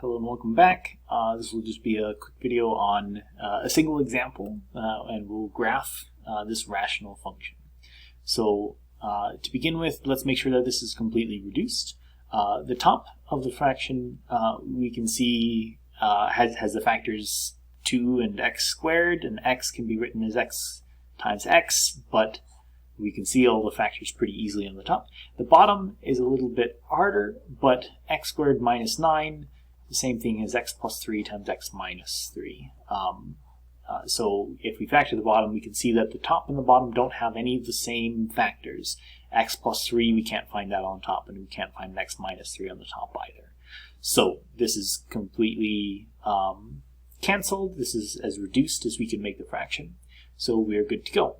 Hello and welcome back. This will just be a quick video on a single example, and we'll graph this rational function. So to begin with, let's make sure that this is completely reduced. The top of the fraction we can see has the factors 2 and x squared, and x can be written as x times x, but we can see all the factors pretty easily on the top. The bottom is a little bit harder, but x squared minus 9, the same thing as x plus 3 times x minus 3. So if we factor the bottom, we can see that the top and the bottom don't have any of the same factors. X plus 3, we can't find that on top, and we can't find x minus 3 on the top either. So this is completely cancelled. This is as reduced as we can make the fraction. So we're good to go.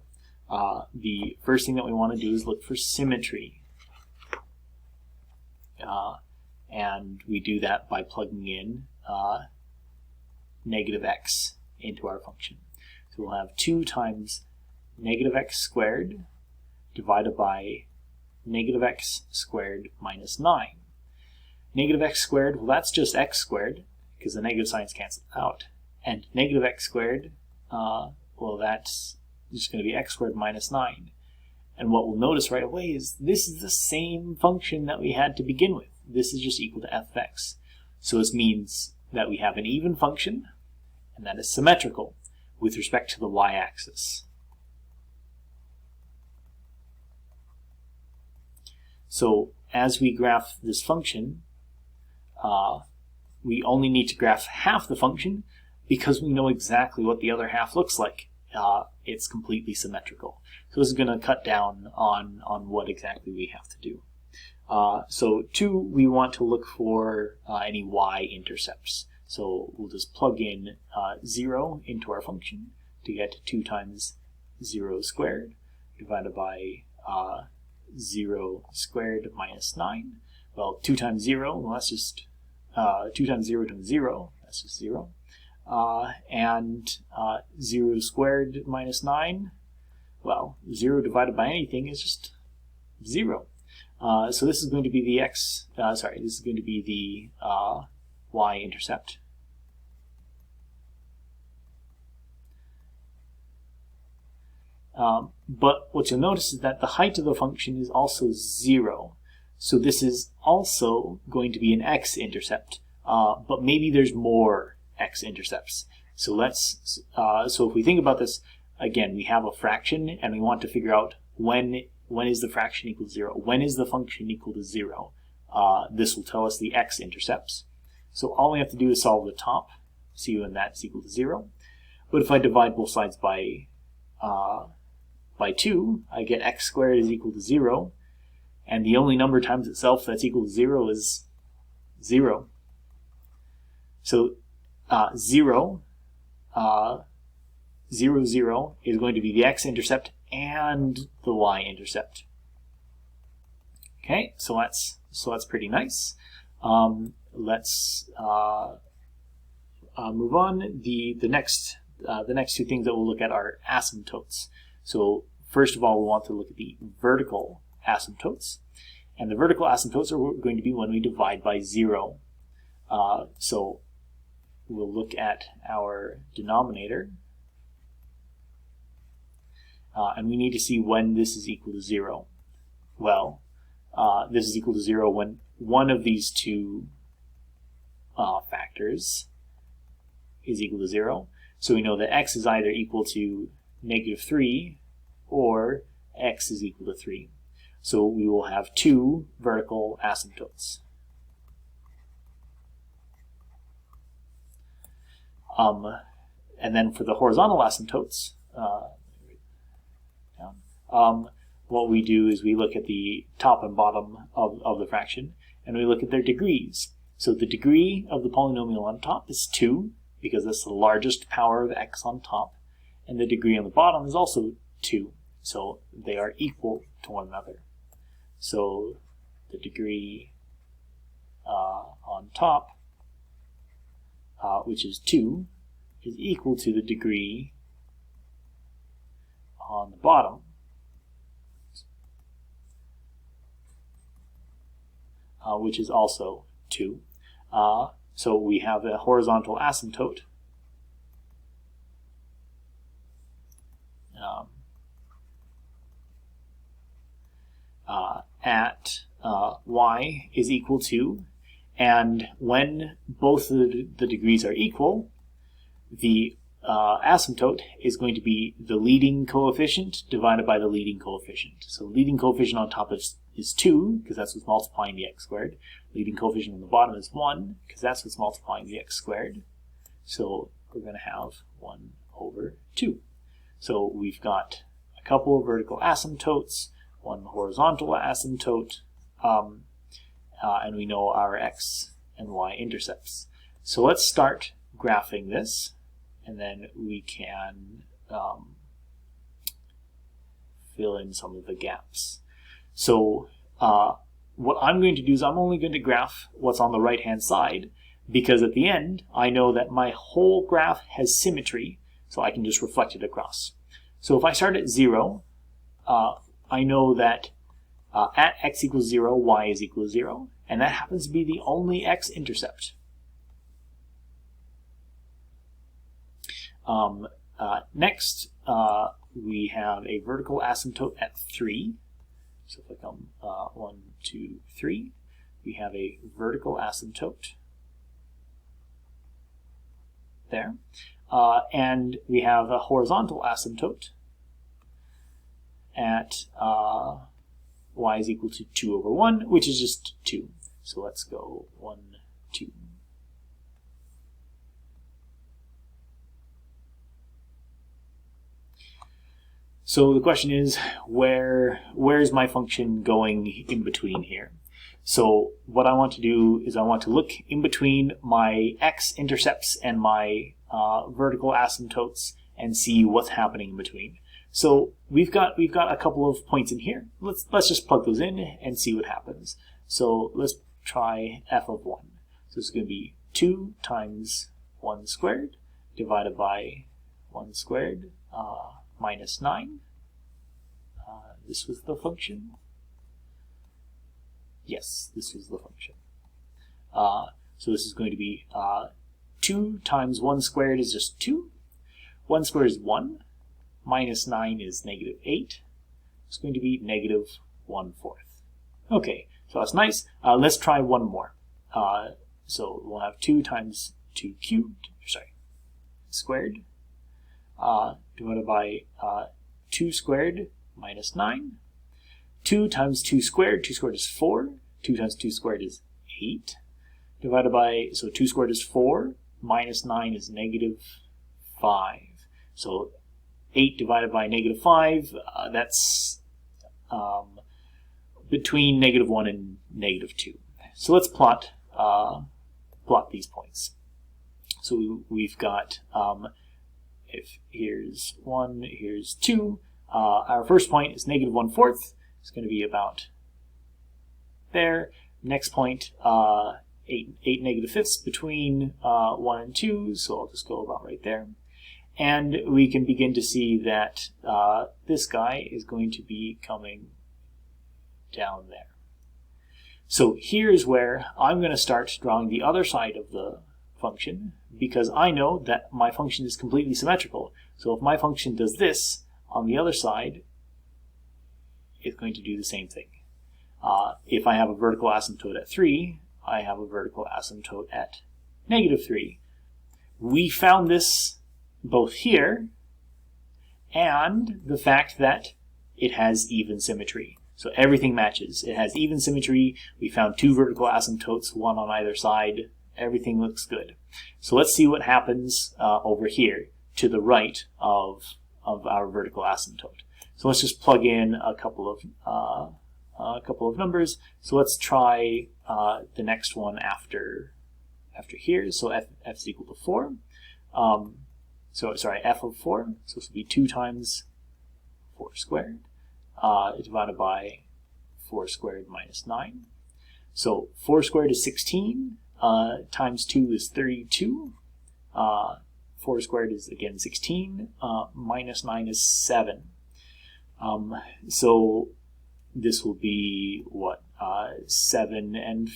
The first thing that we want to do is look for symmetry. And we do that by plugging in negative x into our function. So we'll have 2 times negative x squared divided by negative x squared minus 9. Negative x squared, well, that's just x squared, because the negative signs cancel out. And negative x squared, well, that's just going to be x squared minus 9. And what we'll notice right away is this is the same function that we had to begin with. This is just equal to f of x. So this means that we have an even function, and that is symmetrical with respect to the y-axis. So as we graph this function, we only need to graph half the function because we know exactly what the other half looks like. It's completely symmetrical. So this is going to cut down on what exactly we have to do. So 2, we want to look for any y-intercepts. So we'll just plug in 0 into our function to get 2 times 0 squared divided by 0 squared minus 9. Well, 2 times 0, well, that's just 2 times 0 times 0, that's just 0. And 0 squared minus 9, well, 0 divided by anything is just 0. So this is going to be the this is going to be the y-intercept. But what you'll notice is that the height of the function is also 0. So this is also going to be an x-intercept, but maybe there's more x-intercepts. So so if we think about this, again, we have a fraction, and we want to figure out when is the fraction equal to 0? When is the function equal to 0? This will tell us the x-intercepts. So all we have to do is solve the top, see when that's equal to 0. But if I divide both sides by 2, I get x squared is equal to 0. And the only number times itself that's equal to 0 is 0. So 0, 0, 0 is going to be the x-intercept and the y-intercept. Okay, so that's pretty nice. Let's move on. The next 2 things that we'll look at are asymptotes. So first of all, we want to look at the vertical asymptotes, and the vertical asymptotes are going to be when we divide by 0. So we'll look at our denominator. And we need to see when this is equal to 0. Well, this is equal to 0 when one of these 2 factors is equal to 0. So we know that x is either equal to negative 3 or x is equal to 3. So we will have 2 vertical asymptotes. And then for the horizontal asymptotes, what we do is we look at the top and bottom of the fraction, and we look at their degrees. So the degree of the polynomial on top is 2, because that's the largest power of x on top, and the degree on the bottom is also 2, so they are equal to one another. So the degree on top, which is 2, is equal to the degree on the bottom, which is also 2. So we have a horizontal asymptote at y is equal to, and when both the degrees are equal, the asymptote is going to be the leading coefficient divided by the leading coefficient. So leading coefficient on top is 2, because that's what's multiplying the x squared. Leading coefficient on the bottom is 1, because that's what's multiplying the x squared. So we're going to have 1 over 2. So we've got a couple of vertical asymptotes, one horizontal asymptote, and we know our x and y intercepts. So let's start graphing this, and then we can fill in some of the gaps. So what I'm going to do is I'm only going to graph what's on the right hand side, because at the end I know that my whole graph has symmetry, so I can just reflect it across. So if I start at 0, I know that at x equals 0, y is equal to 0, and that happens to be the only x-intercept. Next, we have a vertical asymptote at 3. So if I come 1, 2, 3, we have a vertical asymptote there. And we have a horizontal asymptote at y is equal to 2 over 1, which is just 2. So let's go 1, 2. So the question is, where's my function going in between here? So what I want to do is I want to look in between my x-intercepts and my vertical asymptotes and see what's happening in between. So we've got a couple of points in here. Let's just plug those in and see what happens. So let's try f of 1. So it's going to be 2 times 1 squared divided by 1 squared minus 9. This was the function. Yes, this was the function. So this is going to be 2 times 1 squared is just 2. 1 squared is 1. Minus 9 is negative 8. It's going to be negative 1/4. Okay, so that's nice. Let's try one more. So we'll have 2 times 2 squared, divided by 2 squared minus 9. 2 times 2 squared is 4. 2 times 2 squared is 8. Divided by, so 2 squared is 4, minus 9 is negative 5. So 8 divided by negative 5, that's between negative 1 and negative 2. So let's plot these points. So we've got, if here's 1, here's 2, our first point is negative 1/4. It's going to be about there. Next point, 8 negative fifths between 1 and 2, so I'll just go about right there. And we can begin to see that this guy is going to be coming down there. So here's where I'm going to start drawing the other side of the function, because I know that my function is completely symmetrical. So if my function does this, on the other side, it's going to do the same thing. If I have a vertical asymptote at 3, I have a vertical asymptote at negative 3. We found this both here and the fact that it has even symmetry. So everything matches. It has even symmetry. We found 2 vertical asymptotes, one on either side. Everything looks good. So let's see what happens over here to the right of our vertical asymptote. So let's just plug in a couple of numbers. So let's try the next one after here. So f is equal to 4. So sorry, f of 4. So this will be 2 times 4 squared divided by 4 squared minus 9. So 4 squared is 16. Times 2 is 32. 4 squared is again 16. Minus 9 is 7. So this will be what? 7 and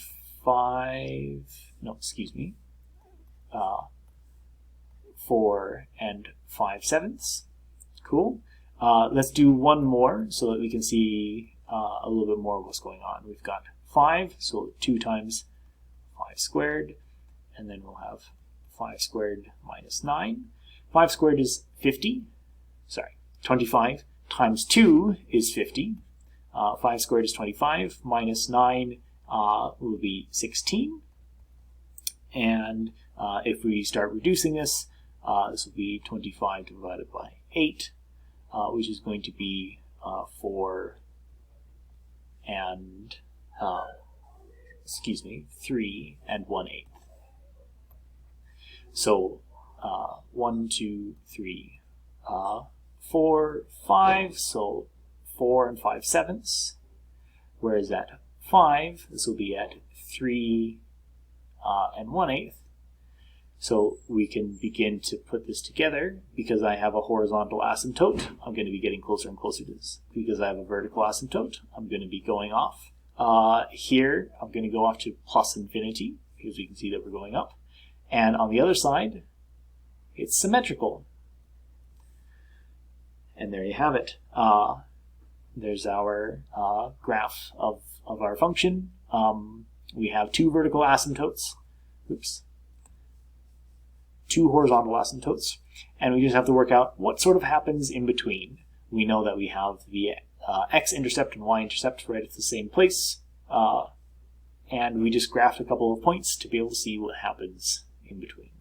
5. No, excuse me. 4 and 5/7. Cool. Let's do one more so that we can see a little bit more of what's going on. We've got 5, so 2 times 5 squared, and then we'll have 5 squared minus 9. 5 squared is 50. Sorry, 25 times 2 is 50. 5 squared is 25 minus 9 will be 16. And if we start reducing this, this will be 25 divided by 8, which is going to be 4 and 3 and 1/8. So 1, 2, 3, 4, 5. So 4 and 5/7. Whereas at 5, this will be at 3 and 1/8. So we can begin to put this together. Because I have a horizontal asymptote, I'm going to be getting closer and closer to this. Because I have a vertical asymptote, I'm going to be going off. Here, I'm going to go off to plus infinity, because we can see that we're going up. And on the other side, it's symmetrical. And there you have it. There's our graph of our function. We have 2 vertical asymptotes. Oops. 2 horizontal asymptotes, and we just have to work out what sort of happens in between. We know that we have the x-intercept and y-intercept right at the same place, and we just graphed a couple of points to be able to see what happens in between.